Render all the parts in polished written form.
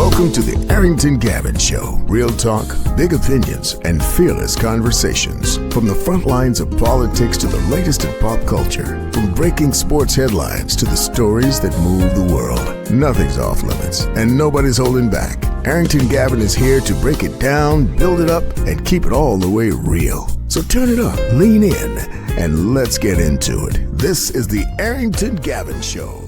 Welcome to the Arrington Gavin Show. Real talk, big opinions, and fearless conversations. From the front lines of politics to the latest in pop culture. From breaking sports headlines to the stories that move the world. Nothing's off limits, and nobody's holding back. Arrington Gavin is here to break it down, build it up, and keep it all the way real. So turn it up, lean in, and let's get into it. This is the Arrington Gavin Show.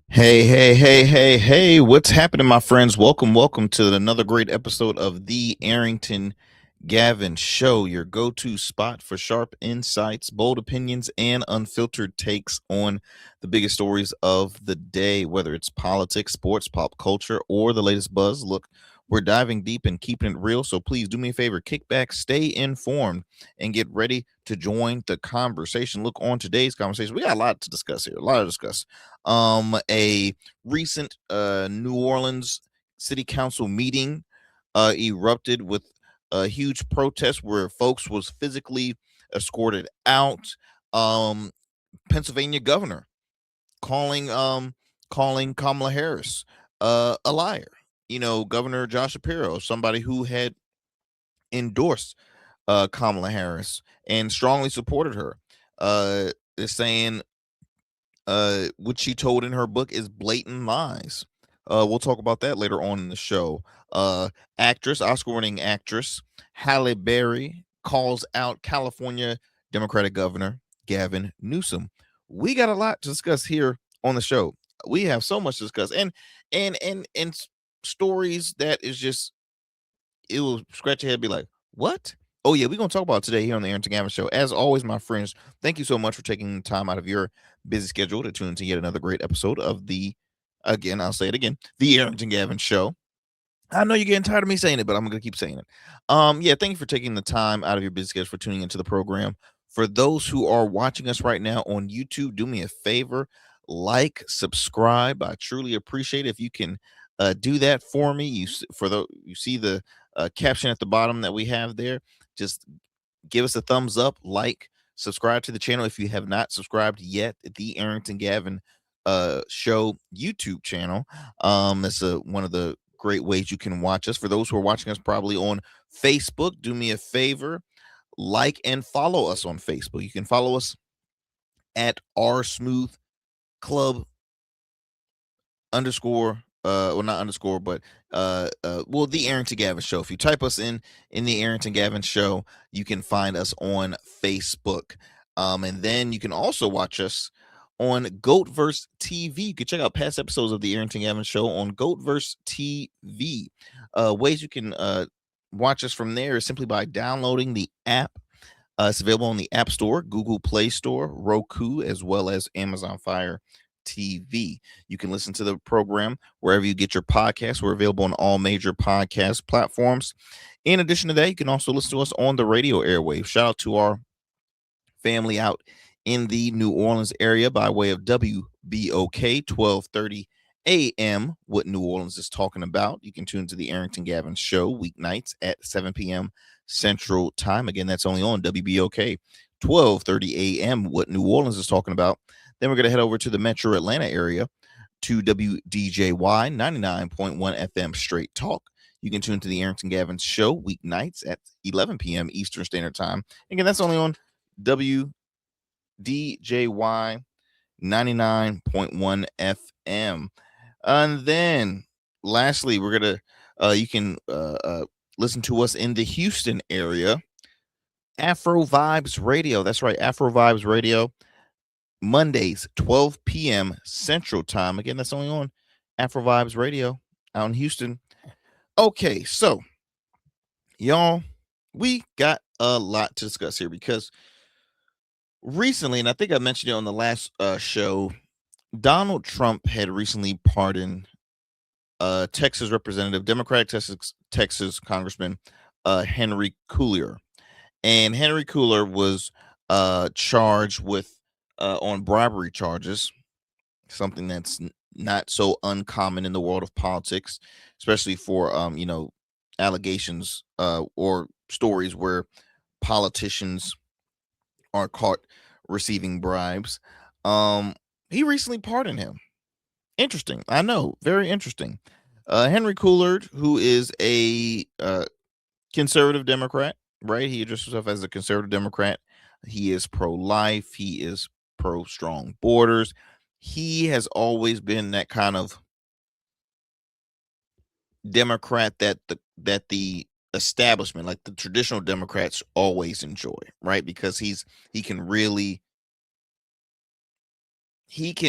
Hey, what's happening, my friends? Welcome to another great episode of the Arrington Gavin Show, your go-to spot for sharp insights, bold opinions, and unfiltered takes on the biggest stories of the day, whether it's politics, sports, pop culture, or the latest buzz. Look, we're diving deep and keeping it real, so please do me a favor, kick back, stay informed, and get ready to join the conversation. Look, on today's conversation, we got a lot to discuss here, a recent New Orleans City Council meeting erupted with a huge protest where folks was physically escorted out. Pennsylvania governor calling Kamala Harris a liar. You know, Governor Josh Shapiro, somebody who had endorsed Kamala Harris and strongly supported her, is saying what she told in her book is blatant lies. We'll talk about that later on in the show. Oscar-winning actress Halle calls out California Democratic Governor Gavin Newsome. We got a lot to discuss here on the show. We have so much to discuss, and stories that is just, it will scratch your head, be like, what? Oh yeah, we're gonna talk about it today here on the Arrington Gavin Show. As always, my friends, thank you so much for taking time out of your busy schedule to tune into yet another great episode of the Arrington Gavin Show. I know you're getting tired of me saying it, but I'm gonna keep saying it. Thank you for taking the time out of your busy schedule for tuning into the program. For those who are watching us right now on YouTube, do me a favor, like, subscribe. I truly appreciate it if you can do that for me. You see the caption at the bottom that we have there. Just give us a thumbs up, like, subscribe to the channel if you have not subscribed yet. The Arrington Gavin Show YouTube channel. That's one of the great ways you can watch us. For those who are watching us probably on Facebook, do me a favor, like and follow us on Facebook. You can follow us at rsmoothclub_ the Arrington Gavin Show. If you type us in the Arrington Gavin Show, you can find us on Facebook. And then you can also watch us on Goatverse TV. You can check out past episodes of the Arrington Gavin Show on Goatverse TV. Ways you can watch us from there is simply by downloading the app. It's available on the App Store, Google Play Store, Roku, as well as Amazon Fire TV. You can listen to the program wherever you get your podcasts. We're available on all major podcast platforms. In addition to that, you can also listen to us on the radio airwaves. Shout out to our family out in the New Orleans area by way of WBOK 1230 a.m. What New Orleans is talking about. You can tune to the Arrington Gavin Show weeknights at 7 p.m. Central Time. Again, that's only on WBOK 1230 a.m. What New Orleans is talking about. Then we're going to head over to the Metro Atlanta area to WDJY 99.1 FM Straight Talk. You can tune to the Arrington Gavin Show weeknights at 11 p.m. Eastern Standard Time. Again, that's only on WDJY 99.1 FM. And then lastly, we're going to, you can listen to us in the Houston area. Afro Vibes Radio. That's right, Afro Vibes Radio. Mondays, 12 p.m. Central Time. Again, that's only on Afro Vibes Radio out in Houston. Okay, so, y'all, we got a lot to discuss here because recently, and I think I mentioned it on the last show, Donald Trump had recently pardoned Texas representative, Democratic Texas Congressman Henry Cuellar. And Henry Cuellar was charged with on bribery charges, something that's not so uncommon in the world of politics, especially for allegations or stories where politicians are caught receiving bribes. He recently pardoned him. Interesting. I know, very interesting. Henry Coulard, who is a conservative Democrat, right? He addresses himself as a conservative Democrat. He is pro-life. He is pro-strong borders. He has always been that kind of Democrat that the establishment, like the traditional Democrats, always enjoy, right? Because he can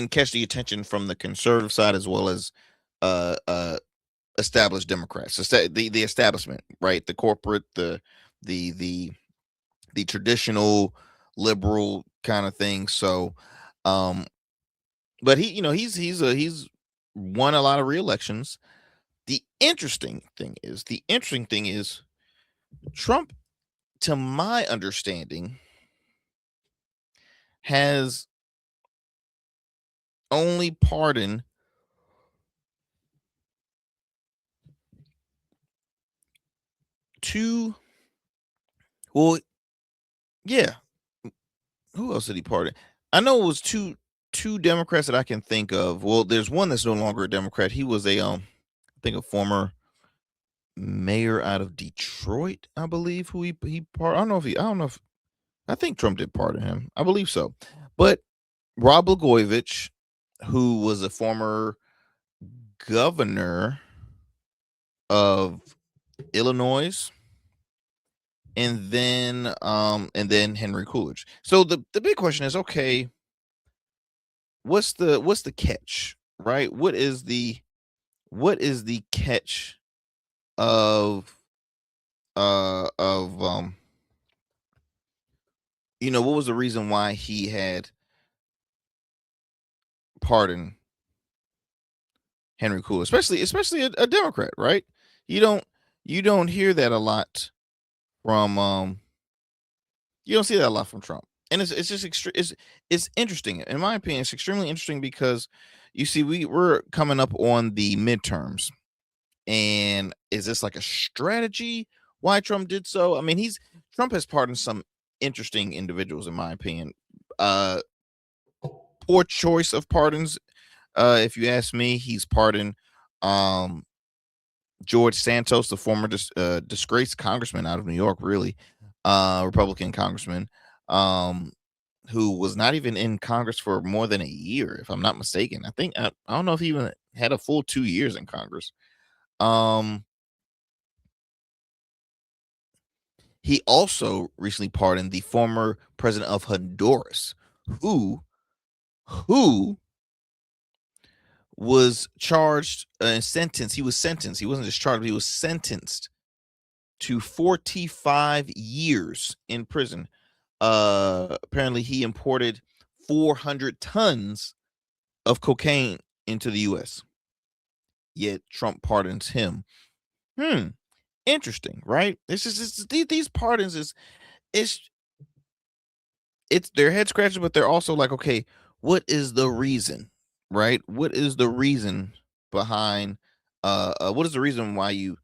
catch the attention from the conservative side as well as established Democrats, the establishment, right? The corporate, the traditional liberal kind of thing. So, but he's won a lot of re-elections. The interesting thing is Trump, to my understanding, has only pardoned two. Well, yeah. Who else did he pardon? I know it was two Democrats that I can think of. Well, there's one that's no longer a Democrat. He was I think a former mayor out of Detroit, I believe, who he pardoned. I think Trump did pardon him. I believe so. But Rod Blagojevich, who was a former governor of Illinois, and then Henry Coolidge. So the big question is, okay, what's the catch, right? What is the catch of what was the reason why he had pardoned Henry Coolidge, especially a Democrat, right? You don't hear that a lot from you don't see that a lot from Trump, and it's just it's interesting, in my opinion. It's extremely interesting because you see we're coming up on the midterms, and is this like a strategy why Trump did so? I mean, Trump has pardoned some interesting individuals, in my opinion. Poor choice of pardons, if you ask me. He's pardoned George Santos, the former disgraced congressman out of New York, really, Republican congressman, who was not even in Congress for more than a year, if I'm not mistaken. I don't know if he even had a full 2 years in Congress. He also recently pardoned the former president of Honduras, who was charged and sentenced. He was sentenced. He wasn't just charged, but he was sentenced to 45 years in prison. Apparently he imported 400 tons of cocaine into the U.S. Yet Trump pardons him. Interesting, right? These pardons it's their head scratchers, but they're also like, okay, what is the reason, right? What is the reason behind what is the reason why you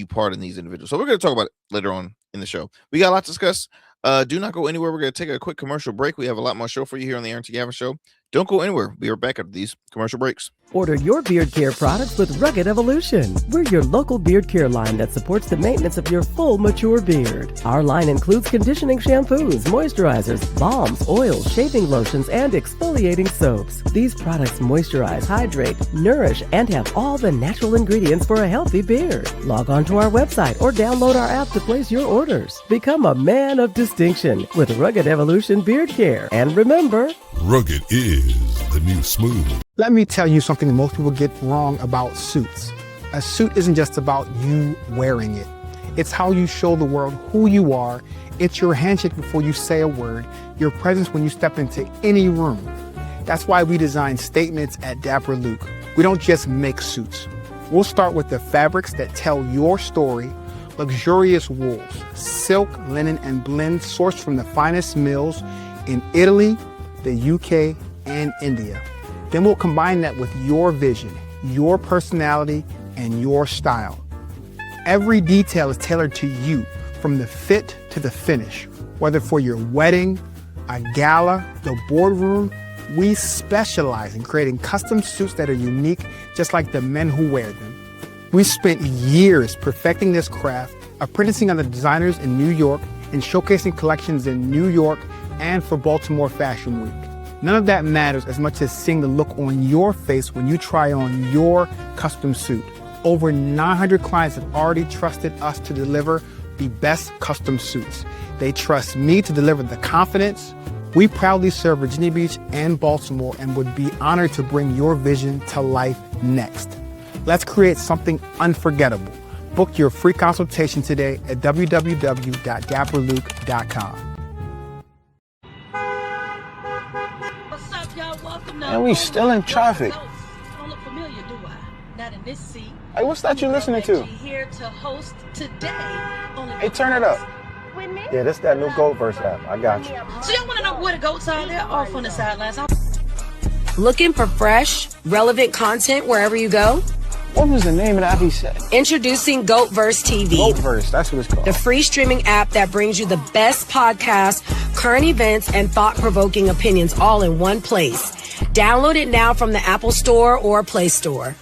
pardon these individuals? So we're going to talk about it later on in the show. We got a lot to discuss. Do not go anywhere. We're going to take a quick commercial break. We have a lot more show for you here on the Arrington Gavin Show. Don't go anywhere. We are back after these commercial breaks. Order your beard care products with Rugged Evolution. We're your local beard care line that supports the maintenance of your full, mature beard. Our line includes conditioning shampoos, moisturizers, balms, oils, shaving lotions, and exfoliating soaps. These products moisturize, hydrate, nourish, and have all the natural ingredients for a healthy beard. Log on to our website or download our app to place your orders. Become a man of distinction with Rugged Evolution Beard Care. And remember, rugged is the new smooth. Let me tell you something most people get wrong about suits. A suit isn't just about you wearing it. It's how you show the world who you are. It's your handshake before you say a word, your presence when you step into any room. That's why we design statements at Dapper Luke. We don't just make suits. We'll start with the fabrics that tell your story, luxurious wools, silk, linen, and blends sourced from the finest mills in Italy, the UK, and India. Then we'll combine that with your vision, your personality, and your style. Every detail is tailored to you, from the fit to the finish. Whether for your wedding, a gala, the boardroom, we specialize in creating custom suits that are unique, just like the men who wear them. We spent years perfecting this craft, apprenticing under designers in New York and showcasing collections in New York and for Baltimore Fashion Week. None of that matters as much as seeing the look on your face when you try on your custom suit. Over 900 clients have already trusted us to deliver the best custom suits. They trust me to deliver the confidence. We proudly serve Virginia Beach and Baltimore and would be honored to bring your vision to life next. Let's create something unforgettable. Book your free consultation today at www.dapperluke.com. And we still in traffic. Don't look familiar, do I? Not in this seat. Hey, what's that you listening to? Here to host today. Hey, turn it up. With me? Yeah, this that new Goat Verse app. I got you. So y'all want to know where the goats are? They're off on the sidelines. Looking for fresh, relevant content wherever you go? What was the name of that he said? Introducing GoatVerse TV. GoatVerse, that's what it's called. The free streaming app that brings you the best podcasts, current events, and thought-provoking opinions all in one place. Download it now from the Apple Store or Play Store.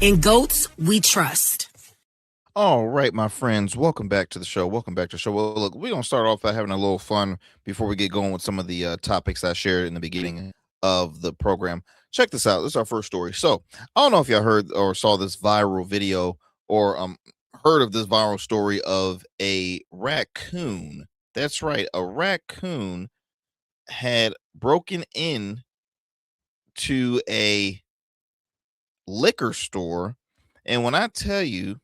In Goats, we trust. All right, my friends, welcome back to the show. Welcome back to the show. Well, look, we're going to start off by having a little fun before we get going with some of the topics I shared in the beginning of the program. Check this out. This is our first story. So I don't know if y'all heard or saw this viral video or heard of this viral story of a raccoon. That's right. A raccoon had broken in to a liquor store. And when I tell you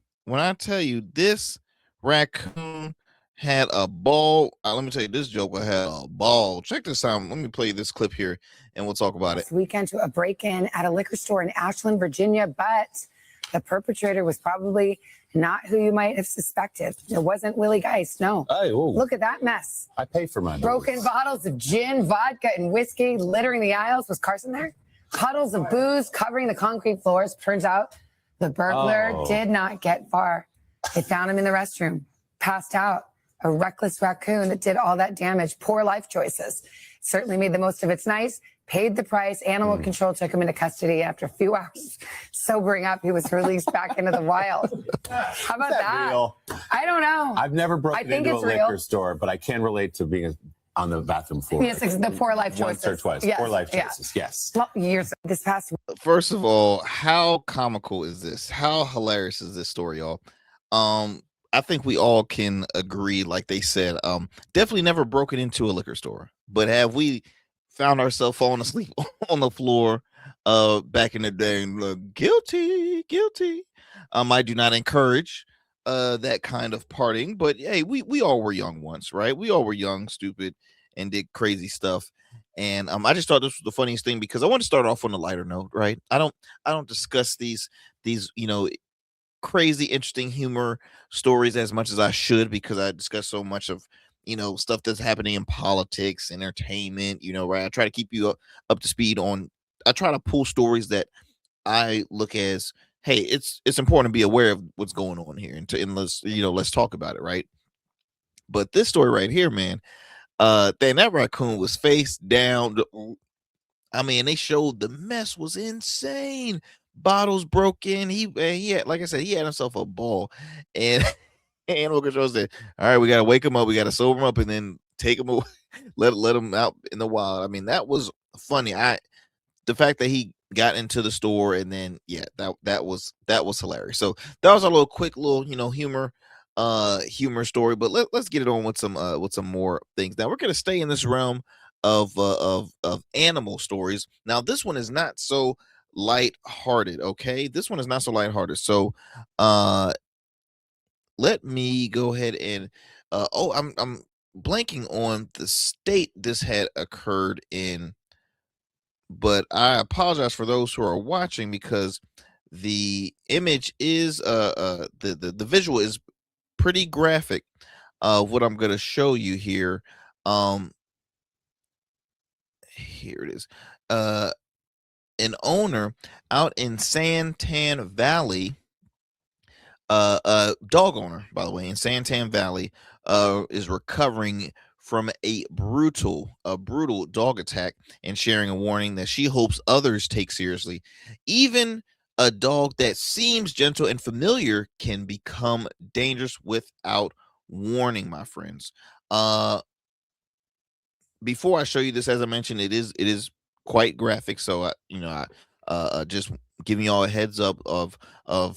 this raccoon had a ball. Let me tell you, this joker had a ball. Check this out. Let me play this clip here and we'll talk about it. This weekend to a break-in at a liquor store in Ashland, Virginia, but the perpetrator was probably not who you might have suspected. It wasn't Willie Geist, no. Hey, look at that mess. I pay for mine. Broken bottles of gin, vodka, and whiskey littering the aisles. Was Carson there? Puddles of booze covering the concrete floors. Turns out the burglar did not get far. They found him in the restroom, passed out. A reckless raccoon that did all that damage. Poor life choices. Certainly made the most of its night, paid the price. Animal control took him into custody. After a few hours sobering up, he was released back into the wild. How about that? Real? I don't know. I've never broken into a liquor store, but I can relate to being on the bathroom floor. Yes, the poor life choices. Once or twice. Yes, Poor life choices, yes. Well, years this past week. First of all, how comical is this? How hilarious is this story, y'all? I think we all can agree, like they said, definitely never broken into a liquor store, but have we found ourselves falling asleep on the floor back in the day and guilty. I do not encourage that kind of partying, but hey, we all were young once, right? We all were young, stupid, and did crazy stuff. And I just thought this was the funniest thing because I want to start off on a lighter note, right? I don't discuss these crazy, interesting humor stories as much as I should because I discuss so much of stuff that's happening in politics, entertainment, right? I try to keep you up to speed on. I try to pull stories that I look as, hey, it's important to be aware of what's going on here, and let's talk about it, right? But this story right here, man, that raccoon was face down. I mean, they showed the mess was insane. Bottles broke in. He had, like I said, he had himself a ball, and animal control said, "All right, we gotta wake him up. We gotta sober him up, and then take him away, let him out in the wild." I mean, that was funny. The fact that he got into the store and then that was hilarious. So that was a quick humor story. But let's get it on with some more things. Now we're gonna stay in this realm of animal stories. Now this one is not so lighthearted. Okay, this one is not so lighthearted. So let me go ahead and I'm blanking on the state this had occurred in, but I apologize for those who are watching because the image is the visual is pretty graphic of what I'm going to show you here. Here it is. An owner out in Santan Valley, a dog owner, by the way, in Santan Valley, is recovering from a brutal dog attack and sharing a warning that she hopes others take seriously, even a dog that seems gentle and familiar can become dangerous without warning, my friends. Before I show you this, as I mentioned, it is quite graphic. So I just giving you all a heads up of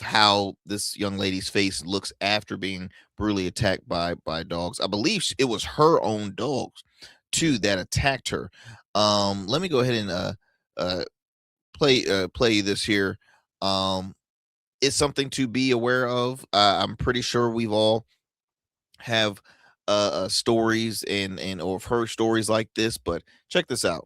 how this young lady's face looks after being brutally attacked by dogs. I believe it was her own dogs too that attacked her. Let me go ahead and play this here. It's something to be aware of. I'm pretty sure we've all have stories and or have heard stories like this, but check this out.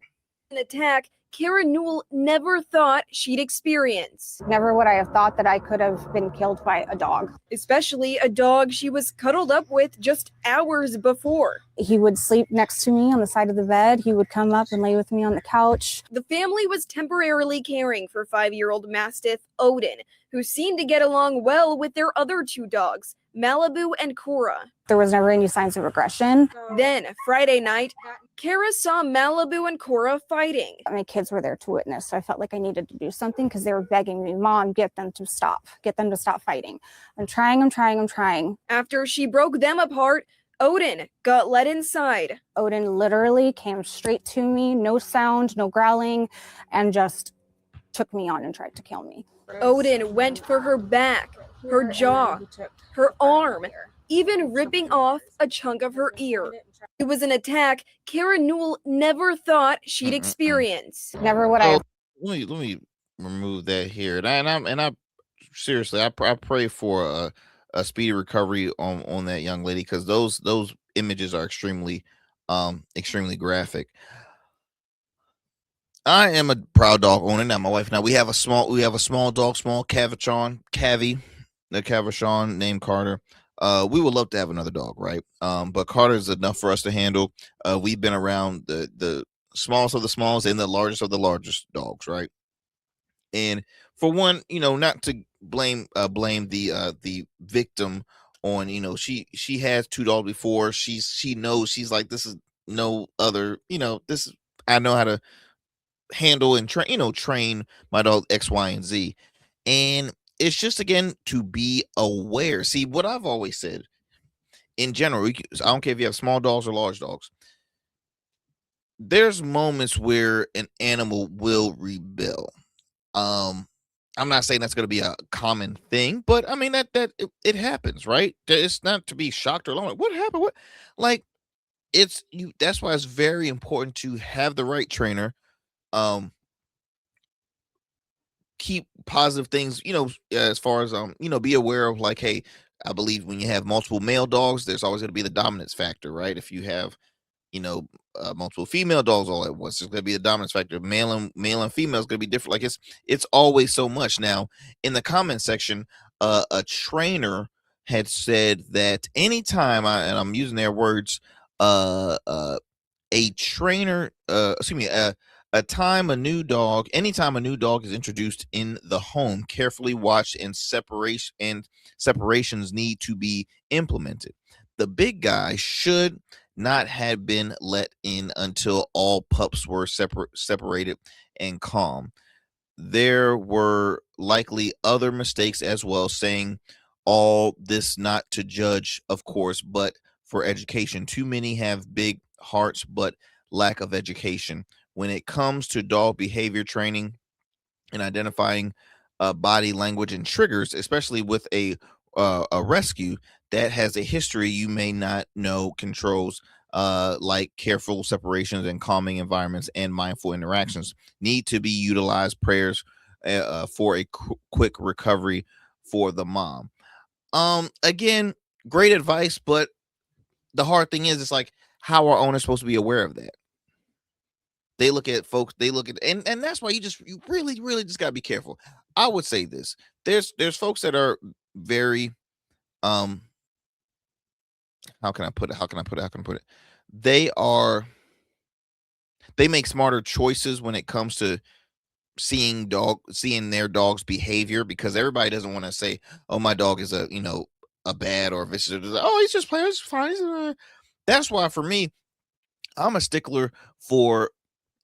An attack Kara Newell never thought she'd experience. Never would I have thought that I could have been killed by a dog. Especially a dog she was cuddled up with just hours before. He would sleep next to me on the side of the bed. He would come up and lay with me on the couch. The family was temporarily caring for 5-year-old Mastiff Odin, who seemed to get along well with their other 2 dogs, Malibu and Cora. There was never any signs of aggression. Then, Friday night, Kara saw Malibu and Cora fighting. My kids were there to witness, so I felt like I needed to do something because they were begging me, Mom, get them to stop fighting. I'm trying. After she broke them apart, Odin got let inside. Odin literally came straight to me, no sound, no growling, and just took me on and tried to kill me. Odin went for her back, her jaw, her arm, even ripping off a chunk of her ear. It was an attack Kara Newell never thought she'd experience. Never would I. Let me remove that here, and I seriously, I pray for a speedy recovery on that young lady, because those images are extremely graphic. I am a proud dog owner. Now, my wife and I, we have a small dog, small Cavy, the Cavachon named Carter. We would love to have another dog, right? But Carter is enough for us to handle. We've been around the smallest of the smallest and the largest of the largest dogs, right? And for one, not to blame the victim on, she has 2 dogs before. She knows, she's like, this is no other, this I know how to handle and train my dog X, Y, and Z. And it's just, again, to be aware. See, what I've always said in general, I don't care if you have small dogs or large dogs, there's moments where an animal will rebel. I'm not saying that's going to be a common thing, but I mean that it happens, right? It's not to be shocked or alarmed. What happened? What, like, it's you. That's why it's very important to have the right trainer. Keep positive things, as far as be aware of, like, hey, I believe when you have multiple male dogs, there's always going to be the dominance factor, right? If you have multiple female dogs all at once, there's going to be the dominance factor. Male and female is going to be different. Like, it's always so much. Now, in the comment section, a trainer had said that anytime and I'm using their words, a trainer, anytime a new dog is introduced in the home, carefully watched and separations need to be implemented. The big guy should not have been let in until all pups were separated and calm. There were likely other mistakes as well, saying all this not to judge, of course, but for education. Too many have big hearts but lack of education. When it comes to dog behavior training and identifying body language and triggers, especially with a rescue that has a history you may not know, controls like careful separations and calming environments and mindful interactions need to be utilized. Prayers for a quick recovery for the mom. Again, great advice, but the hard thing is, it's like, how are owners supposed to be aware of that? They look at folks, and that's why you really, really just gotta be careful. I would say this. There's folks that are very, how can I put it? They make smarter choices when it comes to seeing their dog's behavior, because everybody doesn't want to say, oh, my dog is a bad or vicious. Oh, he's just playing, it's fine. That's why, for me, I'm a stickler for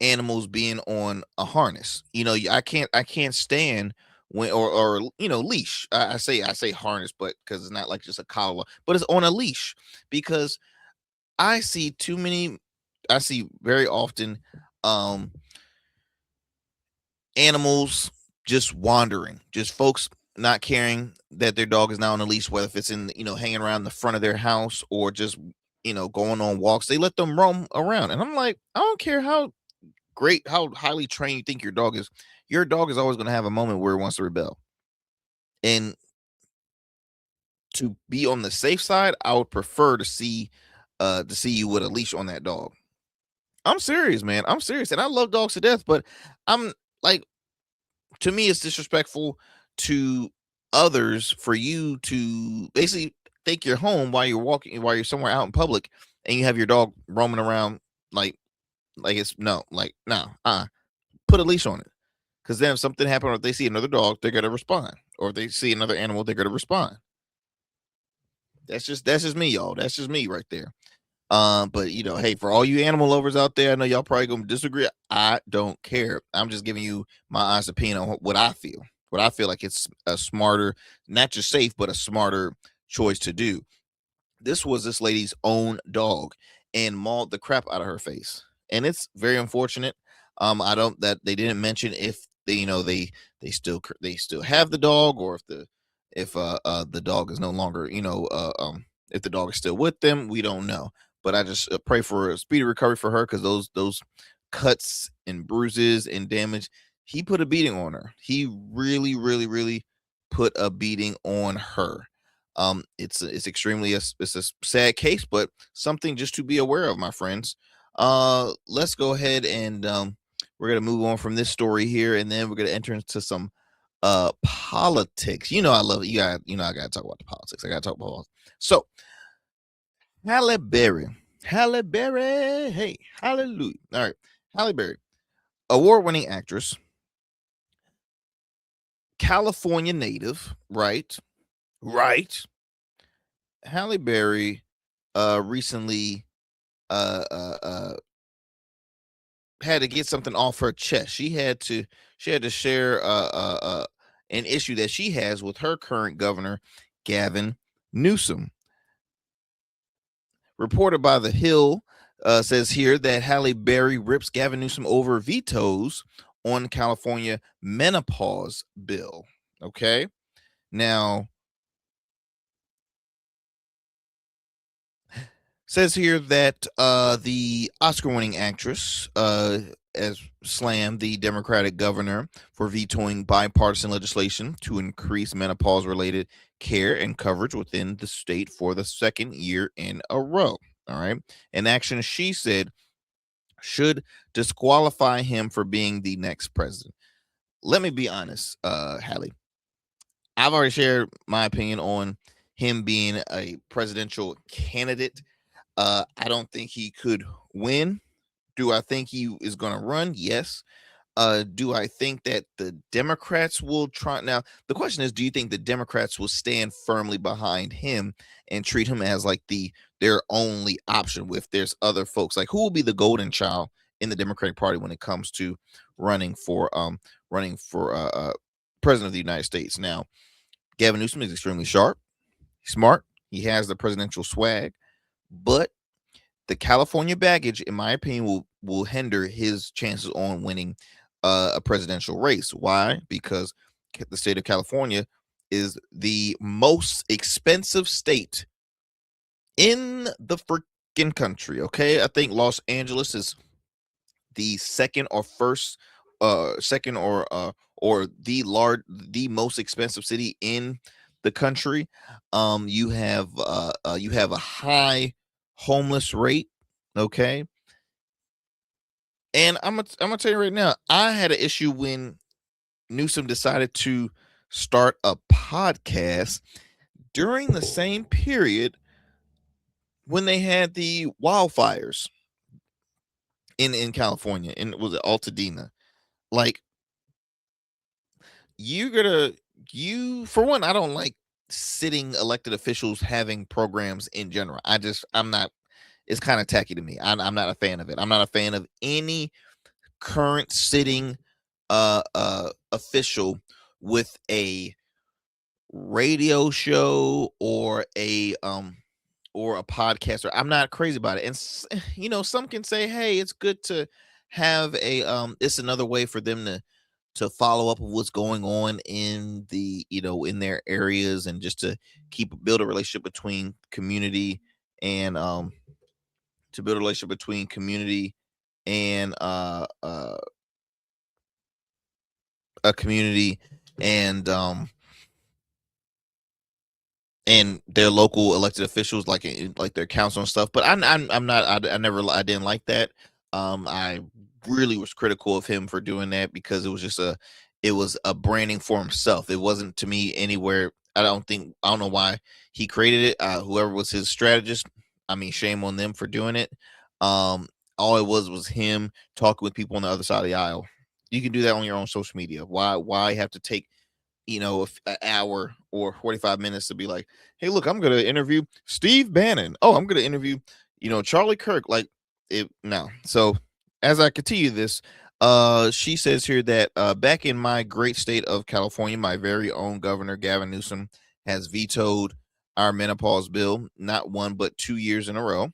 animals being on a harness. I can't stand when or leash. I say harness, but because it's not like just a collar, but it's on a leash. Because I see very often animals just wandering, just folks not caring that their dog is now on a leash, whether if it's in hanging around the front of their house or just going on walks. They let them roam around, and I'm like, I don't care how highly trained you think your dog is. Your dog is always going to have a moment where it wants to rebel. And to be on the safe side, I would prefer to see you with a leash on that dog. I'm serious, man. I'm serious. And I love dogs to death, but I'm like, to me, it's disrespectful to others for you to basically think you're home while you're somewhere out in public and you have your dog roaming around like it's no. Put a leash on it. Because then if something happens, or if they see another dog, they're gonna respond. Or if they see another animal, they're gonna respond. That's just me, y'all. That's just me right there. But hey, for all you animal lovers out there, I know y'all probably gonna disagree. I don't care. I'm just giving you my honest opinion on what I feel. What I feel like it's a smarter, not just safe, but a smarter choice to do. This was this lady's own dog and mauled the crap out of her face. And it's very unfortunate. I don't that they didn't mention if they they still have the dog, or if the dog is no longer if the dog is still with them. We don't know, but I just pray for a speedy recovery for her, because those cuts and bruises and damage, he put a beating on her. He really, really, really put a beating on her. It's extremely it's a sad case, but something just to be aware of, my friends. Let's go ahead and we're gonna move on from this story here, and then we're gonna enter into some politics. I love it. I gotta talk about the politics. I gotta talk about so Halle Berry. Hey, hallelujah. All right, Halle Berry, award-winning actress, California native, right? Halle Berry recently had to get something off her chest. She had to share an issue that she has with her current governor, Gavin Newsome. Reported by The Hill says here that Halle Berry rips Gavin Newsome over vetoes on California menopause bill. Okay, now says here that the Oscar-winning actress has slammed the Democratic governor for vetoing bipartisan legislation to increase menopause-related care and coverage within the state for the second year in a row. All right, an action she said should disqualify him for being the next president. Let me be honest, Halle. I've already shared my opinion on him being a presidential candidate. I don't think he could win. Do I think he is going to run? Yes. Do I think that the Democrats will try? Now, the question is, do you think the Democrats will stand firmly behind him and treat him as like their only option if there's other folks? Like, who will be the golden child in the Democratic Party when it comes to running for president of the United States? Now, Gavin Newsom is extremely sharp, smart. He has the presidential swag, but the California baggage, in my opinion, will hinder his chances on winning a presidential race. Why? Because the state of California is the most expensive state in the freaking country. Okay, I think Los Angeles is the second or the most expensive city in the country. You have a high homeless rate. Okay, and I'm gonna tell you right now, I had an issue when Newsom decided to start a podcast during the same period when they had the wildfires in California, and it was Altadena. Like, for one, I don't like sitting elected officials having programs in general. I'm not. It's kind of tacky to me. I'm not a fan of it. I'm not a fan of any current sitting official with a radio show or a podcaster. I'm not crazy about it. And you know, some can say, hey, it's good to have a it's another way for them to follow up with what's going on in the, you know, in their areas, and just to build a relationship between community and a community and their local elected officials, like their council and stuff. But I didn't like that. I really was critical of him for doing that, because it was a branding for himself. It wasn't, to me, anywhere. I don't know why he created it. Whoever was his strategist, I mean, shame on them for doing it. All it was him talking with people on the other side of the aisle. You can do that on your own social media. Why have to take, you know, an hour or 45 minutes to be like, hey, look, I'm going to interview Steve Bannon. Oh, I'm going to interview, you know, Charlie Kirk. Like, no. So as I continue this, she says here that back in my great state of California, my very own Governor Gavin Newsome has vetoed our menopause bill, not 1 but 2 years in a row.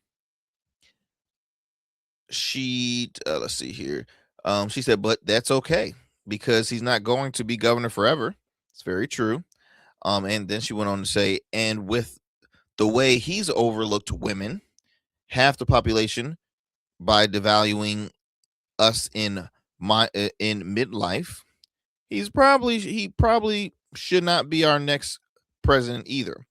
She let's see here. She said, but that's okay, because he's not going to be governor forever. It's very true. And then she went on to say, and with the way he's overlooked women, half the population, by devaluing us in midlife, he probably should not be our next president either.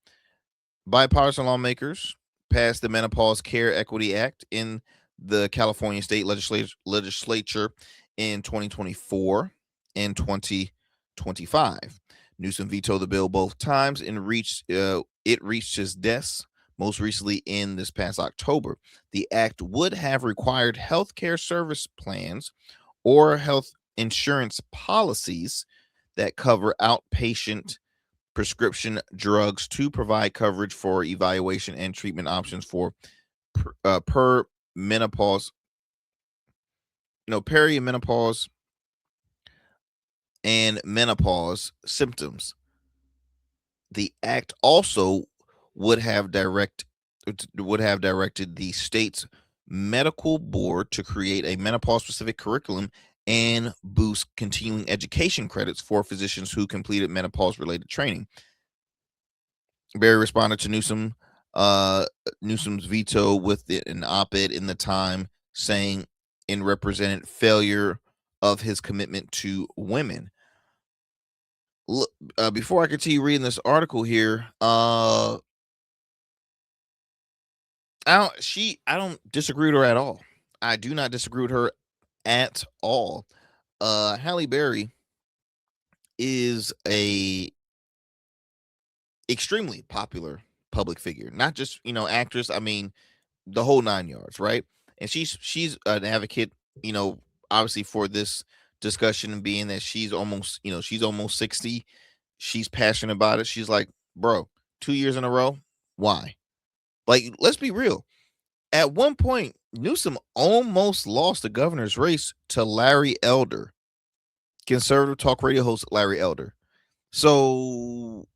Bipartisan lawmakers passed the Menopause Care Equity Act in the California State Legislature in 2024 and 2025. Newsome vetoed the bill both times and it reached his desk most recently in this past October. The act would have required health care service plans or health insurance policies that cover outpatient prescription drugs to provide coverage for evaluation and treatment options for perimenopause and menopause symptoms. The act also would have directed the state's medical board to create a menopause specific curriculum and boost continuing education credits for physicians who completed menopause related training. Barry responded to Newsom's veto with an op-ed in the Time, saying it represented failure of his commitment to women. Look, before I continue reading this article here, I don't disagree with her at all. I do not disagree with her at all. Halle Berry is a extremely popular public figure, not just, you know, actress. I mean, the whole 9 yards, right? And she's an advocate, you know, obviously for this discussion, being that she's almost 60. She's passionate about it. She's like, bro, 2 years in a row, why? Like, let's be real. At one point, Newsome almost lost the governor's race to Larry Elder, conservative talk radio host Larry Elder. So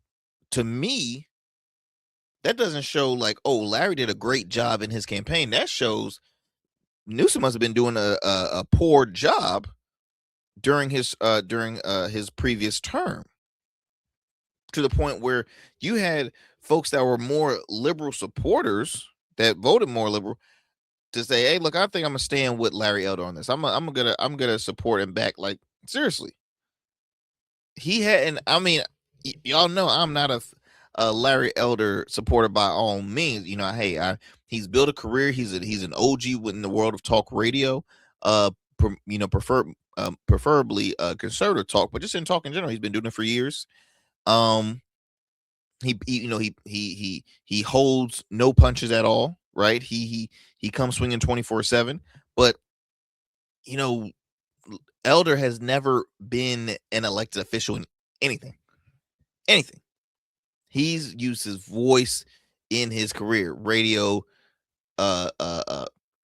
to me, that doesn't show like, oh, Larry did a great job in his campaign. That shows Newsome must have been doing a poor job during his previous term, to the point where you had folks that were more liberal supporters that voted more liberal to say, hey, look, I think I'm gonna stand with Larry Elder on this. I'm gonna support him back. Like, seriously. He had, and I mean, y'all know I'm not a Larry Elder supporter by all means. You know, hey, he's built a career. He's an OG in the world of talk radio. Preferably conservative talk, but just in talk in general, he's been doing it for years. He holds no punches at all, right? He comes swinging 24/7, but you know, Elder has never been an elected official in anything. He's used his voice in his career, radio,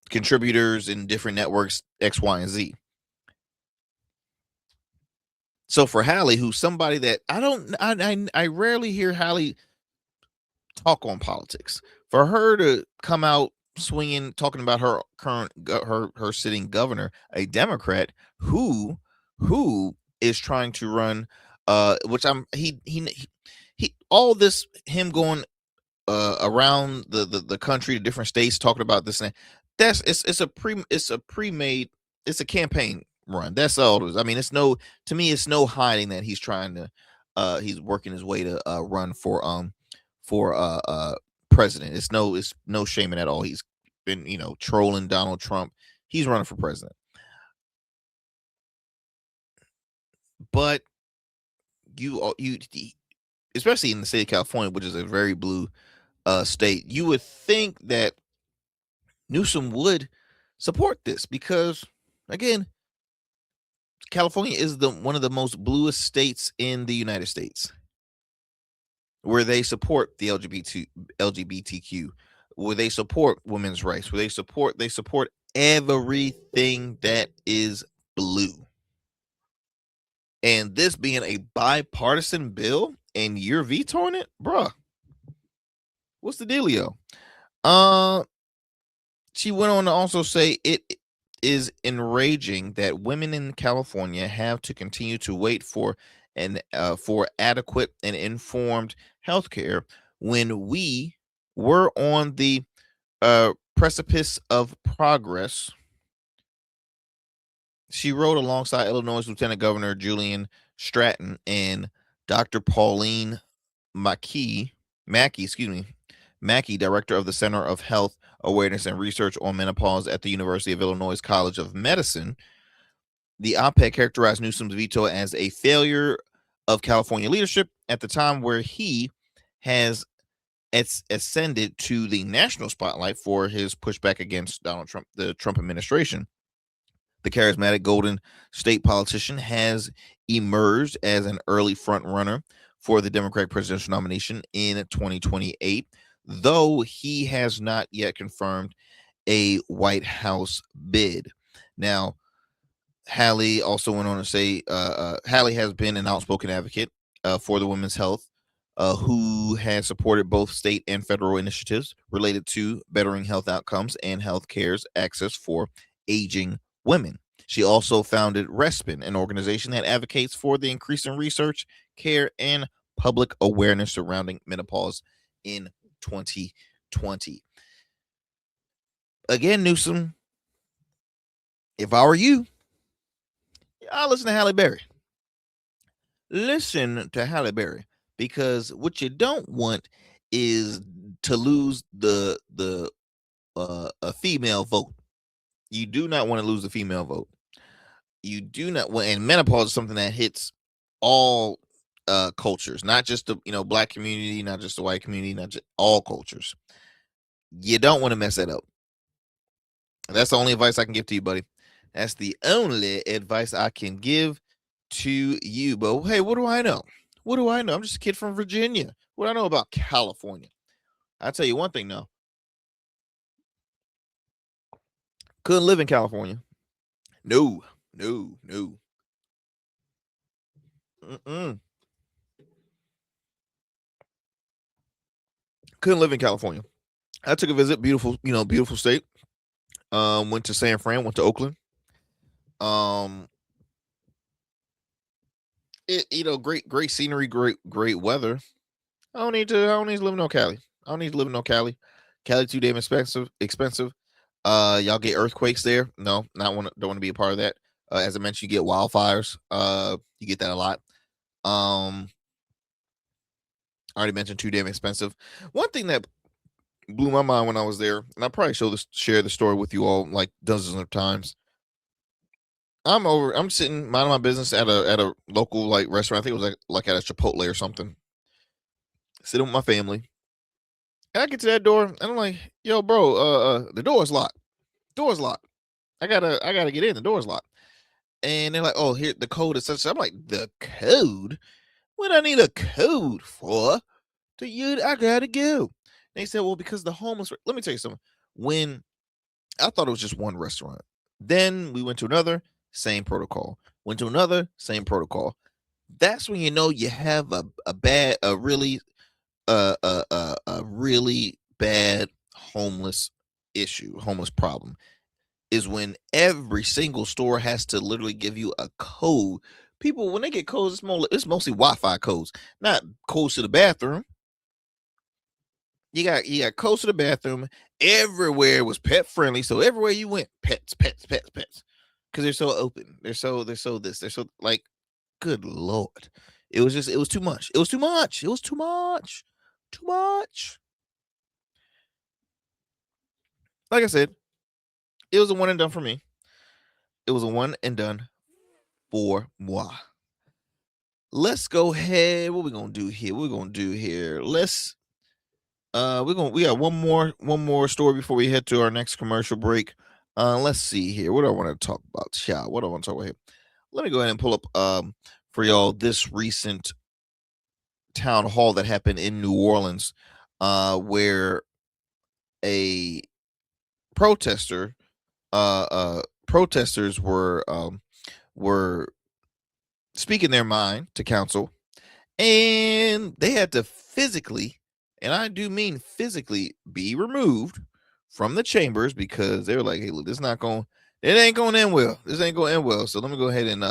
contributors in different networks, X, Y, and Z. So for Halle, who's somebody that I rarely hear Halle talk on politics, for her to come out swinging, talking about her her sitting governor, a Democrat who is trying to run, which he all this him going around the country to different states talking about this and that. It's a pre-made, it's a campaign run. That's all it is. I mean, it's no hiding that he's trying to he's working his way to run for president. It's no shame in at all. He's been trolling Donald Trump. He's running for president. But you especially in the state of California, which is a very blue state, you would think that Newsome would support this because, again, California is one of the most bluest states in the United States, where they support the LGBTQ, where they support women's rights, where they support everything that is blue. And this being a bipartisan bill and you're vetoing it, bruh. What's the dealio? She went on to also say it is enraging that women in California have to continue to wait for adequate and informed health care when we were on the precipice of progress. She wrote alongside Illinois Lieutenant Governor Julian Stratton and Dr. Pauline Mackey, director of the Center of Health Awareness and Research on Menopause at the University of Illinois College of Medicine. The op-ed characterized Newsome's veto as a failure of California leadership at the time where he has ascended to the national spotlight for his pushback against Donald Trump, the Trump administration. The charismatic Golden State politician has emerged as an early front runner for the Democratic presidential nomination in 2028, though he has not yet confirmed a White House bid. Now, Halle also went on to say Halle has been an outspoken advocate for the women's health, who has supported both state and federal initiatives related to bettering health outcomes and health care's access for aging women. She also founded Respin, an organization that advocates for the increase in research, care, and public awareness surrounding menopause in 2020. Again, Newsome, if I were you, I'll listen to Halle Berry. Listen to Halle Berry, because what you don't want is to lose a female vote. You do not want to lose the female vote. You do not want, and menopause is something that hits all cultures, not just the black community, not just the white community, not just all cultures. You don't want to mess that up. That's the only advice I can give to you, buddy. That's the only advice I can give to you. But hey, what do I know? What do I know? I'm just a kid from Virginia. What do I know about California? I'll tell you one thing now. Couldn't live in California. No. Couldn't live in California. I took a visit. Beautiful state. Went to San Fran, went to Oakland. Great scenery, great weather. I don't need to live in no Cali. I don't need to live in no Cali. Cali too damn expensive. Y'all get earthquakes there. No, don't want to be a part of that. As I mentioned, you get wildfires. You get that a lot. I already mentioned too damn expensive. One thing that blew my mind when I was there, and I probably share the story with you all like dozens of times. I'm sitting minding my business at a local like restaurant. I think it was like at a Chipotle or something. Sitting with my family. And I get to that door and I'm like, yo, bro, the door's locked. Door's locked. I gotta get in. The door's locked. And they're like, oh, here the code is such. I'm like, the code? What do I need a code for? I gotta go. They said, well, because the homeless. Let me tell you something. When I thought it was just one restaurant, then we went to another, same protocol. Went to another, same protocol. that's when you know you have a really bad homeless problem, is when every single store has to literally give you a code. People, when they get codes, it's mostly Wi-Fi codes, not codes to the bathroom. You got codes to the bathroom. Everywhere was pet friendly, so everywhere you went, pets, because they're so open. They're so like, good Lord. It was too much. It was too much. Like I said, it was a one and done for me. It was a one and done for moi. Let's go ahead. What we gonna do here? Let's we got one more story before we head to our next commercial break. Let's see here. What do I want to talk about? What do I want to talk about here? Let me go ahead and pull up for y'all this recent town hall that happened in New Orleans, where a protesters were speaking their mind to council, and they had to physically, and I do mean physically, be removed from the chambers because they were like, hey, look, it ain't going to end well. This ain't going to end well. So let me go ahead and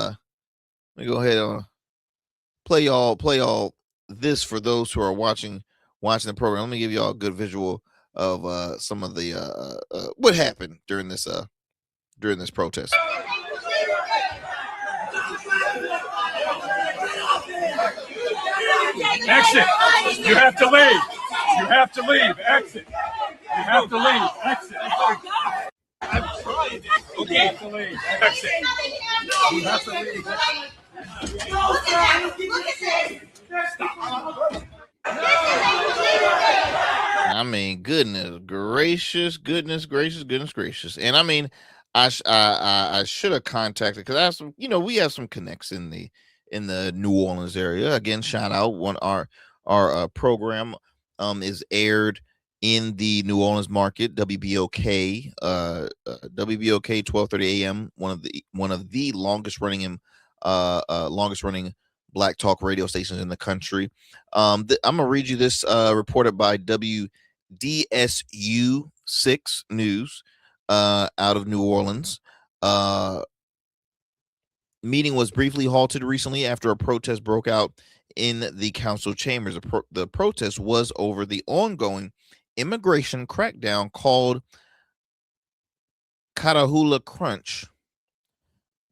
play y'all this for those who are watching the program. Let me give y'all a good visual of some of the what happened during this protest. Exit. You have to leave. You have to leave. Exit. You have to leave. Exit. I'm trying. Okay. You have to leave. Exit. You have to leave. Stop. I mean, goodness gracious. And I mean, I should have contacted, because I have some, we have some connects in the New Orleans area. Again, shout out, our program is aired in the New Orleans market, WBOK 12:30 a.m. one of the longest running Black talk radio stations in the country. I'm gonna read you this reported by WDSU 6 News out of New Orleans. Meeting was briefly halted recently after a protest broke out in the council chambers. The protest was over the ongoing immigration crackdown called Catahoula Crunch,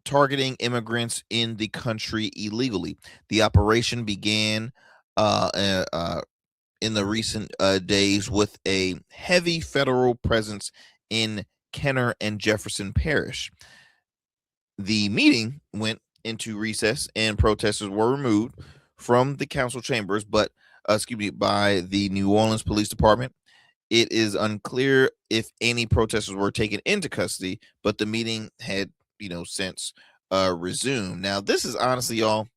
targeting immigrants in the country illegally. The operation began in the recent days with a heavy federal presence in Kenner and Jefferson Parish. The meeting went into recess and protesters were removed from the council chambers, by the New Orleans Police Department. It is unclear if any protesters were taken into custody, but the meeting had, since resumed. Now, this is honestly, y'all,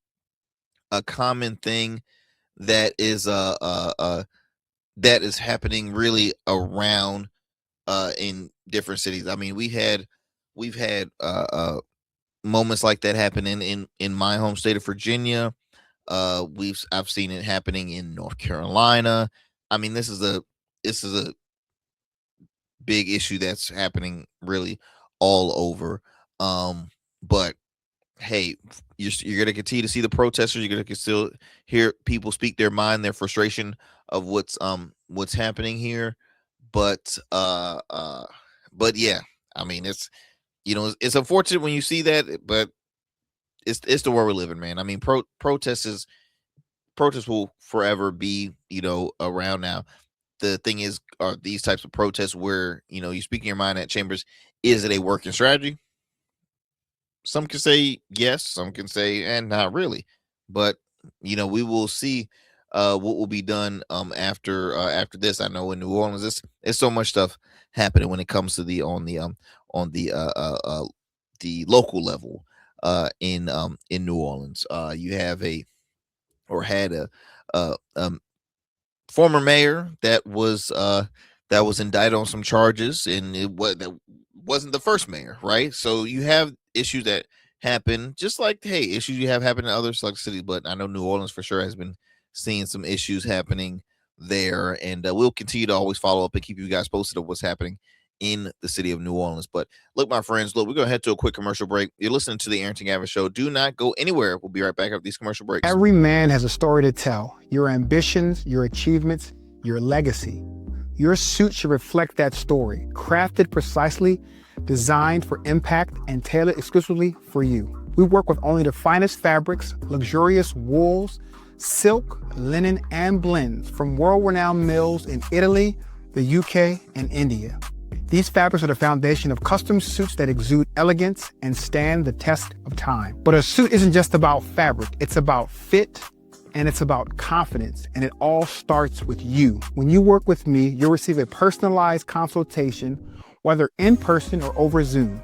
a common thing that is happening really around in different cities. I mean, we've had moments like that happen in my home state of Virginia. I've seen it happening in North Carolina. I mean, this is a big issue that's happening really all over. But hey, you're going to continue to see the protesters. You're going to still hear people speak their mind, their frustration of what's happening here. But yeah, I mean, it's unfortunate when you see that, but it's the world we live in, man. I mean, protests will forever be, around now. The thing is, are these types of protests where, you're speaking your mind at chambers, is it a working strategy? Some can say yes, some can say, and not really. But, we will see what will be done after this. I know in New Orleans, there's so much stuff happening when it comes to the local level in New Orleans. You have had a former mayor that was indicted on some charges, and that wasn't the first mayor, right? So you have issues that happen, just like, hey, issues you have happen in other select cities. But I know New Orleans for sure has been seeing some issues happening there, and we'll continue to always follow up and keep you guys posted of what's happening in the city of New Orleans. But look, my friends, look, we're going to head to a quick commercial break. You're listening to the Arrington Gavin Show. Do not go anywhere. We'll be right back after these commercial breaks. Every man has a story to tell. Your ambitions, your achievements, your legacy. Your suit should reflect that story, crafted precisely, designed for impact, and tailored exclusively for you. We work with only the finest fabrics, luxurious wools, silk, linen, and blends from world-renowned mills in Italy, the UK, and India. These fabrics are the foundation of custom suits that exude elegance and stand the test of time. But a suit isn't just about fabric, it's about fit, and it's about confidence, and it all starts with you. When you work with me, you'll receive a personalized consultation, whether in person or over Zoom.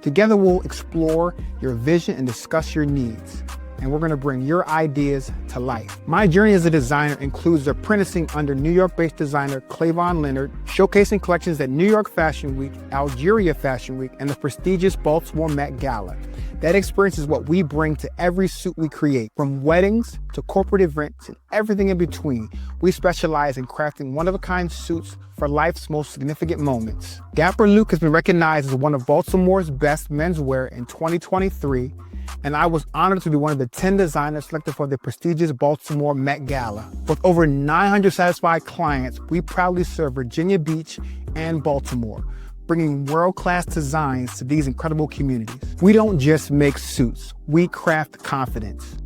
Together, we'll explore your vision and discuss your needs, and we're gonna bring your ideas to life. My journey as a designer includes apprenticing under New York-based designer Clavon Leonard, showcasing collections at New York Fashion Week, Algeria Fashion Week, and the prestigious Baltimore Met Gala. That experience is what we bring to every suit we create, from weddings to corporate events and everything in between. We specialize in crafting one-of-a-kind suits for life's most significant moments. Dapper Luke has been recognized as one of Baltimore's best menswear in 2023, and I was honored to be one of the 10 designers selected for the prestigious Baltimore Met Gala. With over 900 satisfied clients, we proudly serve Virginia Beach and Baltimore, bringing world-class designs to these incredible communities. We don't just make suits, we craft confidence.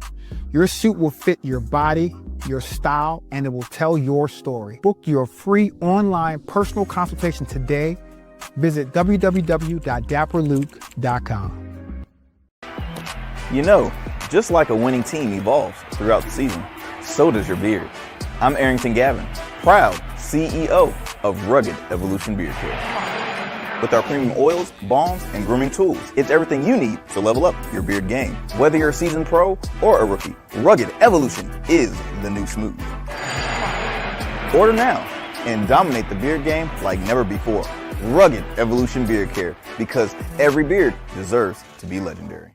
Your suit will fit your body, your style, and it will tell your story. Book your free online personal consultation today. Visit www.dapperluke.com. You know, just like a winning team evolves throughout the season, so does your beard. I'm Arrington Gavin, proud CEO of Rugged Evolution Beard Care. With our premium oils, balms, and grooming tools, it's everything you need to level up your beard game. Whether you're a seasoned pro or a rookie, Rugged Evolution is the new smooth. Order now and dominate the beard game like never before. Rugged Evolution Beard Care, because every beard deserves to be legendary.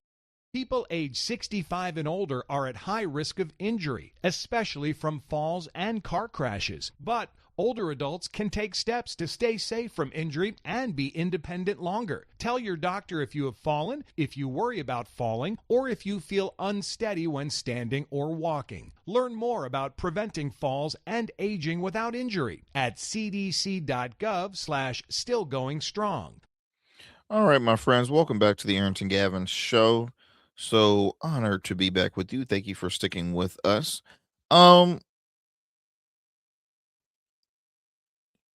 People age 65 and older are at high risk of injury, especially from falls and car crashes. But older adults can take steps to stay safe from injury and be independent longer. Tell your doctor if you have fallen, if you worry about falling, or if you feel unsteady when standing or walking. Learn more about preventing falls and aging without injury at cdc.gov/stillgoingstrong. All right, my friends, welcome back to the Arrington Gavin Show. So honored to be back with you. Thank you for sticking with us.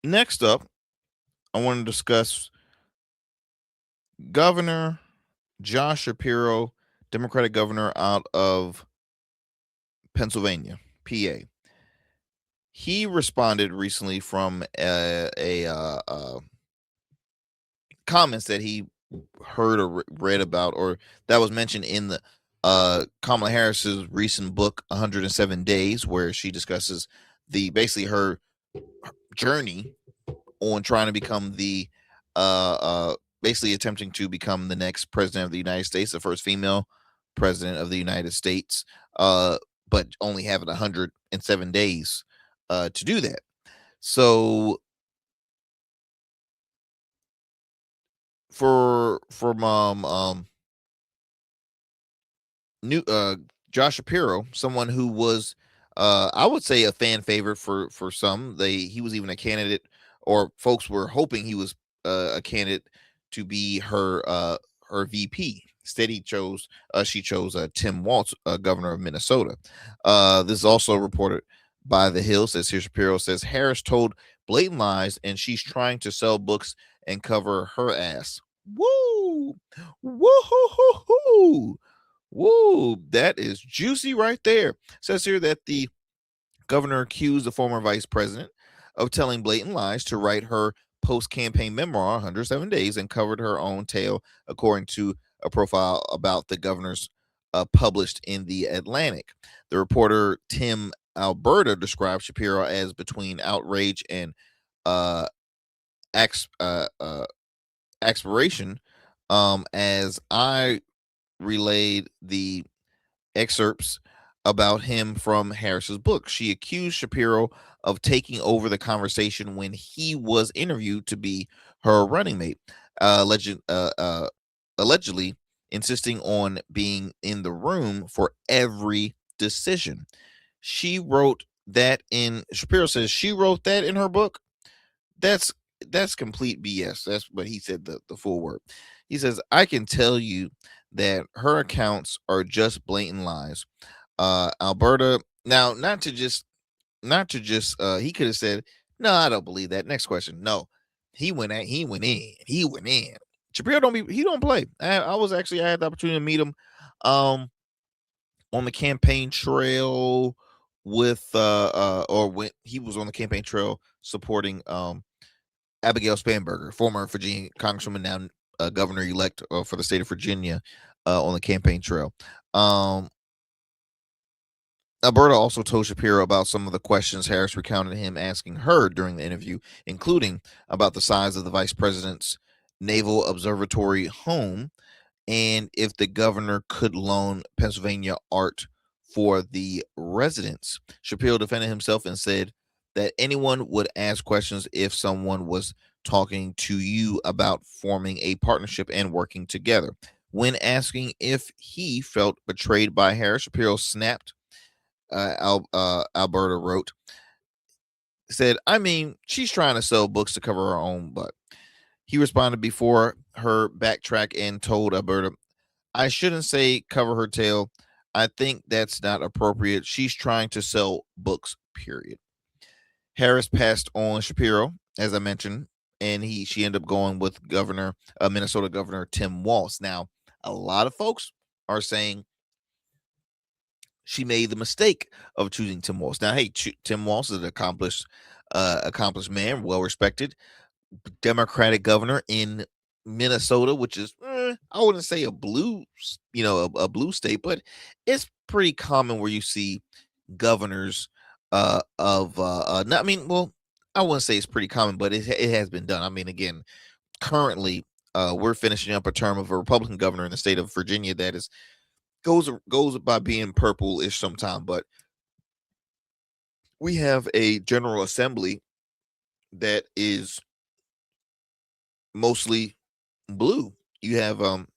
Next up, I want to discuss Governor Josh Shapiro, Democratic governor out of Pennsylvania, PA. He responded recently from comments that he heard or read about, or that was mentioned in the Kamala Harris's recent book 107 Days, where she discusses basically her journey on trying to become the basically attempting to become the next president of the United States, the first female president of the United States, but only having 107 days to do that. So from Josh Shapiro, someone who was I would say a fan favorite for some. He was even a candidate, or folks were hoping he was a candidate to be her VP. Instead, she chose Tim Walz, governor of Minnesota. This is also reported by The Hill. Says here, Shapiro says Harris told blatant lies and she's trying to sell books and cover her ass. Woo! Woo-hoo-hoo-hoo! Woo! That is juicy right there. Says here that the governor accused the former vice president of telling blatant lies to write her post-campaign memoir, 107 Days, and covered her own tale, according to a profile about the governor's published in The Atlantic. The reporter Tim Alberta described Shapiro as between outrage and aspiration, as I relayed the excerpts about him from Harris's book. She accused Shapiro of taking over the conversation when he was interviewed to be her running mate, allegedly insisting on being in the room for every decision. She wrote that in Shapiro says she wrote that in her book. That's complete BS. That's what he said, the full word. He says, I can tell you that her accounts are just blatant lies. Alberta, now not to just he could have said, no, I don't believe that. Next question. No, he went in. Shapiro don't play. I had the opportunity to meet him on the campaign trail with or when he was on the campaign trail supporting Abigail Spanberger, former Virginia Congresswoman, now governor elect for the state of Virginia, on the campaign trail. Alberta also told Shapiro about some of the questions Harris recounted him asking her during the interview, including about the size of the vice president's Naval Observatory home and if the governor could loan Pennsylvania art for the residents. Shapiro defended himself and said that anyone would ask questions if someone was talking to you about forming a partnership and working together. When asking if he felt betrayed by Harris, Shapiro snapped. Alberta wrote, said, I mean, she's trying to sell books to cover her own butt. He responded before her backtrack and told Alberta, I shouldn't say cover her tail. I think that's not appropriate. She's trying to sell books, period. Harris passed on Shapiro, as I mentioned, and she ended up going with Minnesota Governor Tim Walz. Now, a lot of folks are saying she made the mistake of choosing Tim Walz. Now, hey, Tim Walz is an accomplished man, well respected, Democratic governor in Minnesota, which is I wouldn't say a blue, a blue state, but it's pretty common where you see governors I wouldn't say it's pretty common, but it has been done. I mean, again, currently we're finishing up a term of a Republican governor in the state of Virginia that is goes by being purple-ish sometime, but we have a General Assembly that is mostly blue. You have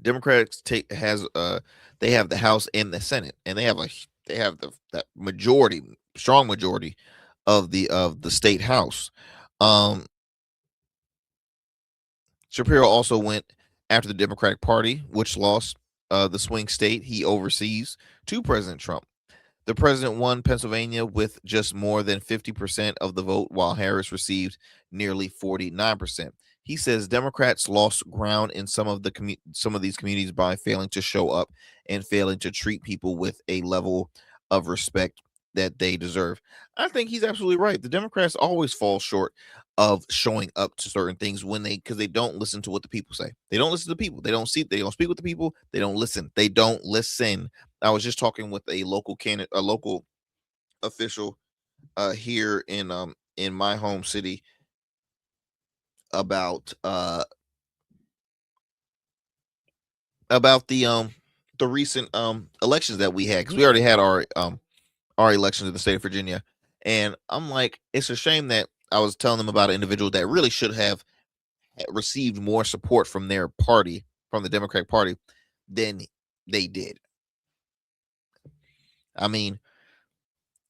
Democrats they have the House and the Senate, and they have that strong majority of the state House. Shapiro also went after the Democratic Party, which lost the swing state he oversees to President Trump. The president won Pennsylvania with just more than 50% of the vote, while Harris received nearly 49%. He says Democrats lost ground in some of these communities by failing to show up and failing to treat people with a level of respect that they deserve. I think he's absolutely right. The Democrats always fall short of showing up to certain things because they don't listen to what the people say. They don't listen to people. They don't speak with the people. They don't listen. I was just talking with a local official here in my home city about the recent elections that we had, because we already had our elections in the state of Virginia, and I'm like, it's a shame that I was telling them about an individual that really should have received more support from their party, from the Democratic Party, than they did. I mean,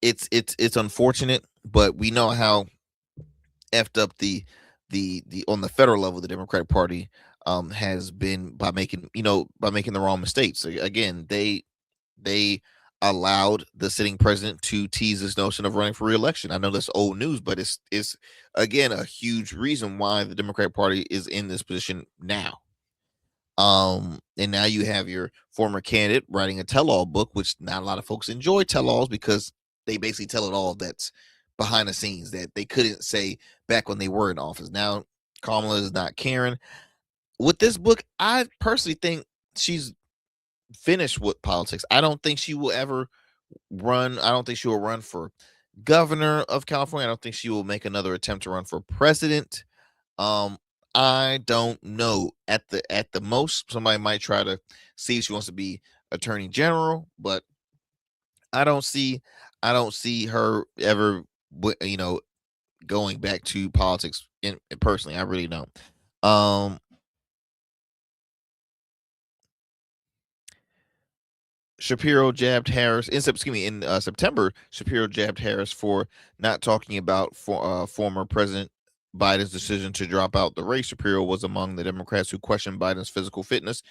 it's unfortunate, but we know how effed up the on the federal level the Democratic Party has been by making the wrong mistakes. Again, they allowed the sitting president to tease this notion of running for re-election. I know that's old news, but it's again a huge reason why the Democratic Party is in this position now. And now you have your former candidate writing a tell-all book, which not a lot of folks enjoy tell-alls because they basically tell it all that's behind the scenes that they couldn't say back when they were in office. Now Kamala is not caring. With this book, I personally think she's finished with politics. I don't think she will ever run. I don't think she will run for governor of California. I don't think she will make another attempt to run for president. I don't know. At the most, somebody might try to see if she wants to be attorney general, but I don't see her ever, going back to politics. Personally, I really don't. Shapiro jabbed Harris in September. Shapiro jabbed Harris for not talking about former President Biden's decision to drop out the race. Shapiro was among the Democrats who questioned Biden's physical fitness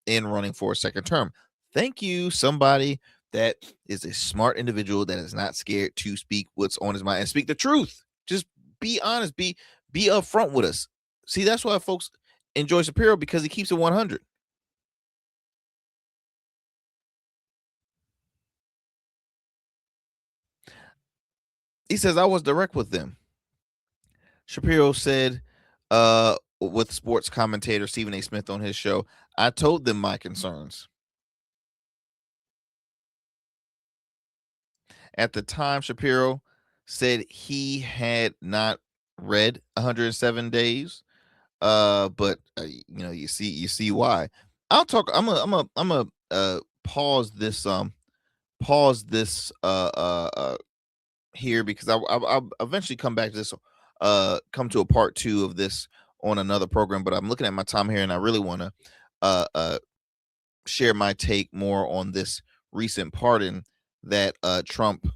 in running for a second term. Thank you, somebody that is a smart individual that is not scared to speak what's on his mind and speak the truth. Just be honest, be upfront with us. See, that's why folks enjoy Shapiro, because he keeps it 100. He says, I was direct with them. Shapiro said with sports commentator Stephen A. Smith on his show, I told them my concerns. At the time, Shapiro said he had not read 107 days. But you see why. I'm gonna pause this here, because I'll eventually come back to this, come to a part 2 of this on another program. But I'm looking at my time here, and I really want to share my take more on this recent pardon that Trump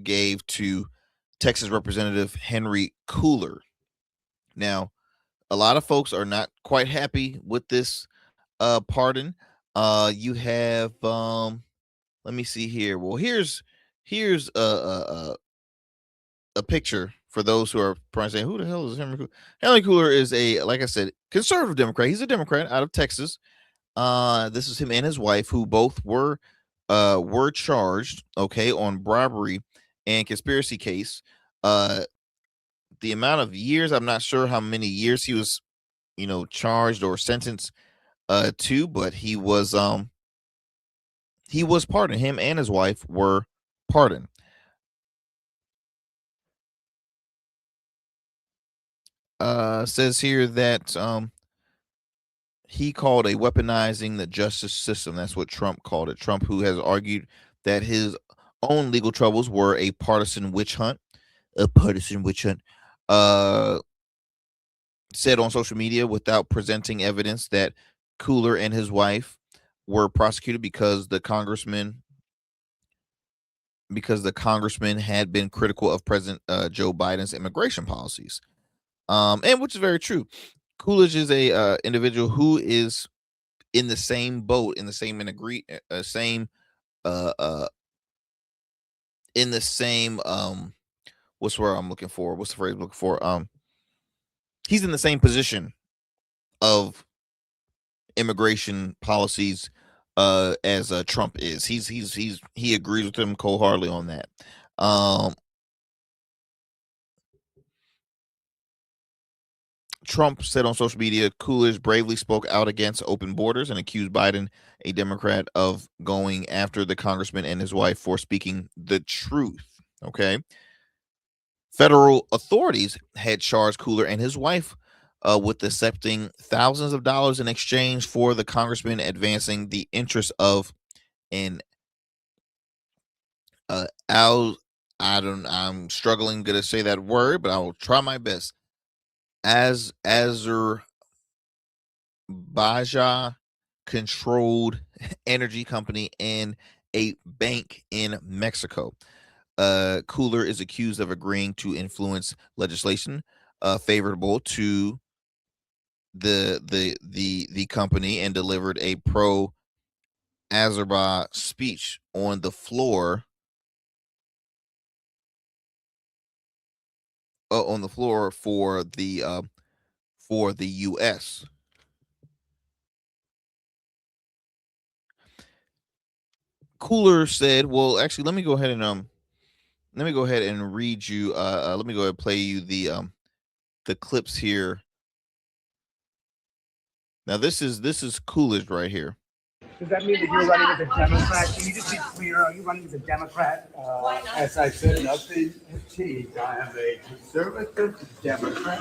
gave to Texas Representative Henry Cooler. Now, a lot of folks are not quite happy with this pardon. You have let me see here. Well, here's a picture for those who are probably saying, who the hell is Henry Cooler? Henry Cooler is like I said, conservative Democrat. He's a Democrat out of Texas. This is him and his wife, who both were charged, on bribery and conspiracy case. The amount of years, I'm not sure how many years he was, charged or sentenced to, but he was pardoned. Him and his wife were pardoned. Says here that he called a weaponizing the justice system. That's what Trump called it. Trump, who has argued that his own legal troubles were a partisan witch hunt. Said on social media, without presenting evidence, that Cooler and his wife were prosecuted because the congressman had been critical of President Joe Biden's immigration policies. And which is very true. Coolidge is a individual who is in the same boat, in the same what's the word I'm looking for? What's the phrase I'm looking for? He's in the same position of immigration policies as Trump is. He agrees with him wholeheartedly on that. Trump said on social media, Coolidge bravely spoke out against open borders and accused Biden, a Democrat, of going after the congressman and his wife for speaking the truth. Okay. Federal authorities had charged Cooler and his wife with accepting thousands of dollars in exchange for the congressman advancing the interests of an I'm struggling to say that word, but I will try my best. Azerbaijan controlled energy company and a bank in Mexico. Cooler is accused of agreeing to influence legislation favorable to the company, and delivered a pro Azerbaijan speech on the floor for the U.S. Cooler said, well, actually, let me go ahead and read you. Let me go ahead and play you the clips here. Now, this is Coolidge right here. Does that mean that you're running as a Democrat? Can you just be clear? Are you running as a Democrat? As I said, nothing has changed. I am a conservative Democrat.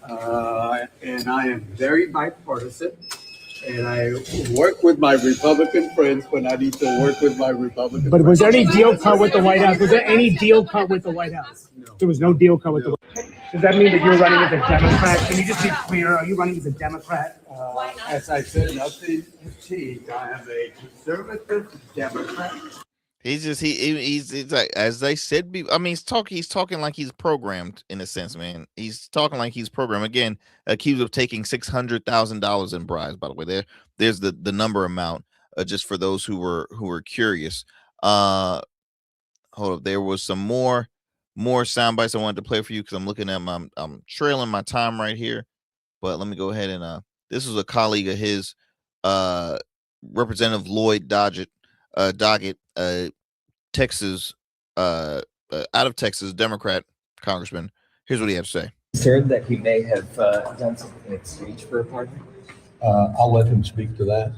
and I am very bipartisan. And I work with my Republican friends when I need to work with my Republican But friends. was there any deal cut with the White House? Was there any deal cut with the White House? No. There was no deal cut with the White House. Does that mean that you're running as a Democrat? Can you just be clear? Are you running as a Democrat? As I said, nothing to cheat. I am a conservative Democrat. He's like, as they said. I mean, he's talking like he's programmed in a sense, man. He's talking like he's programmed. Again, accused of taking $600,000 in bribes. By the way, there's the number amount. Just for those who were curious. Hold up, there was some more sound bites I wanted to play for you because I'm looking at I'm trailing my time right here. But let me go ahead and this was a colleague of his, Representative Lloyd Doggett, Texas, out of Texas, Democrat congressman. Here's what he had to say. Concerned that he may have done something in exchange for a pardon? I'll let him speak to that.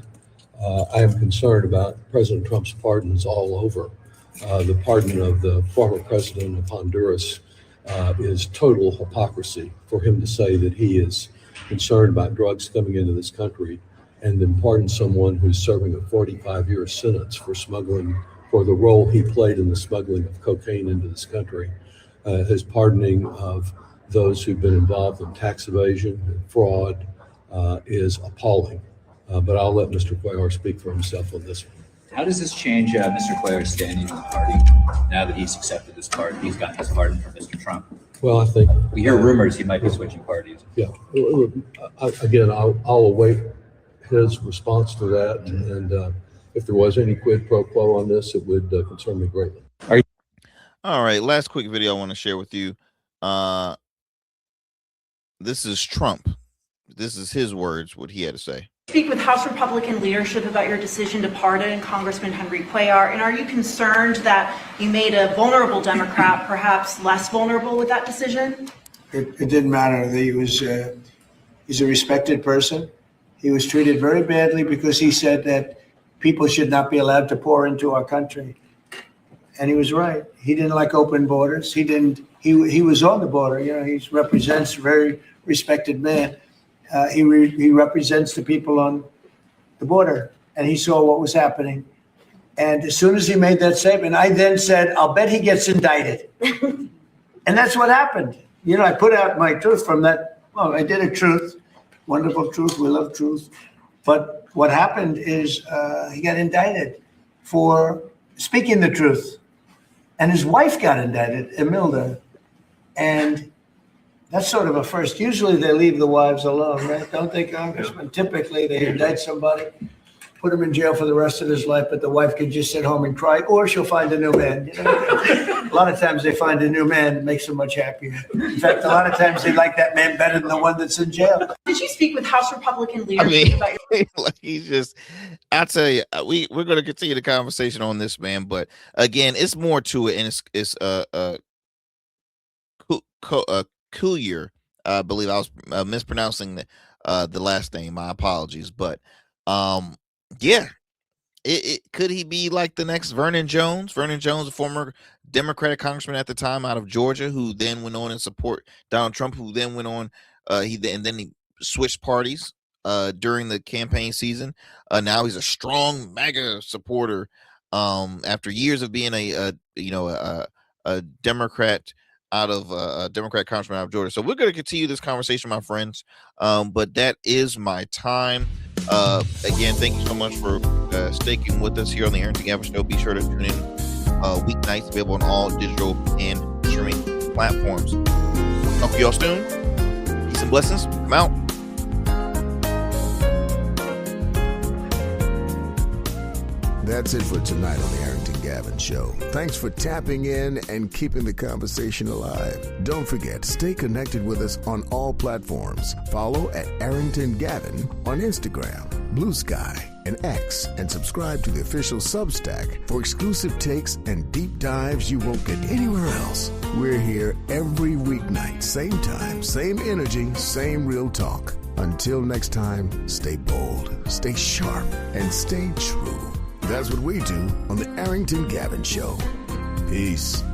I am concerned about President Trump's pardons all over. The pardon of the former president of Honduras is total hypocrisy for him to say that he is concerned about drugs coming into this country and then pardon someone who's serving a 45-year sentence for smuggling, for the role he played in the smuggling of cocaine into this country. His pardoning of those who've been involved in tax evasion and fraud is appalling. But I'll let Mr. Cuellar speak for himself on this one. How does this change Mr. Cuellar's standing in the party now that he's accepted this pardon? He's gotten his pardon from Mr. Trump. Well, I think we hear rumors he might be switching parties. Yeah. Again, I'll await his response to that, and if there was any quid pro quo on this, it would concern me greatly. All right, last quick video I want to share with you. This is Trump. This is his words, what he had to say. Speak with House Republican leadership about your decision to pardon Congressman Henry Cuellar, and are you concerned that you made a vulnerable Democrat perhaps less vulnerable with that decision? It didn't matter. He's a respected person. He was treated very badly because he said that people should not be allowed to pour into our country, and he was right. He didn't like open borders. He was on the border. You know, he represents a very respected man. He represents the people on the border, and he saw what was happening. And as soon as he made that statement, I then said, I'll bet he gets indicted. And that's what happened. You know, I put out my truth from that. Well, I did a truth, wonderful truth. We love truth. But what happened is he got indicted for speaking the truth. And his wife got indicted, Imelda. And that's sort of a first. Usually they leave the wives alone, right? Don't they, Congressman? Typically they indict somebody, put him in jail for the rest of his life, but the wife can just sit home and cry, or she'll find a new man. You know? A lot of times they find a new man that makes them much happier. In fact, a lot of times they like that man better than the one that's in jail. Did you speak with House Republican leadership about your... Like he's just, I tell you, we're going to continue the conversation on this, man. But again, it's more to it, and it's Cuellar. I believe I was mispronouncing the last name. My apologies, but yeah, could he be like the next Vernon Jones? Vernon Jones, a former Democratic congressman at the time out of Georgia, who then went on and support Donald Trump, who then went on then he switched parties during the campaign season. Now he's a strong MAGA supporter after years of being a Democrat out of a Democrat congressman out of Georgia. So we're going to continue this conversation, my friends. But that is my time. Again, thank you so much for sticking with us here on the Arrington Gavin Show. Be sure to tune in weeknights, available on all digital and streaming platforms. Talk to y'all soon. Peace and blessings. I'm out. That's it for tonight on the Arrington Gavin Show. Thanks for tapping in and keeping the conversation alive. Don't forget, stay connected with us on all platforms. Follow at Arrington Gavin on Instagram, Blue Sky, and X, and subscribe to the official Substack for exclusive takes and deep dives you won't get anywhere else. We're here every weeknight, same time, same energy, same real talk. Until next time, stay bold, stay sharp, and stay true. That's what we do on the Arrington Gavin Show. Peace.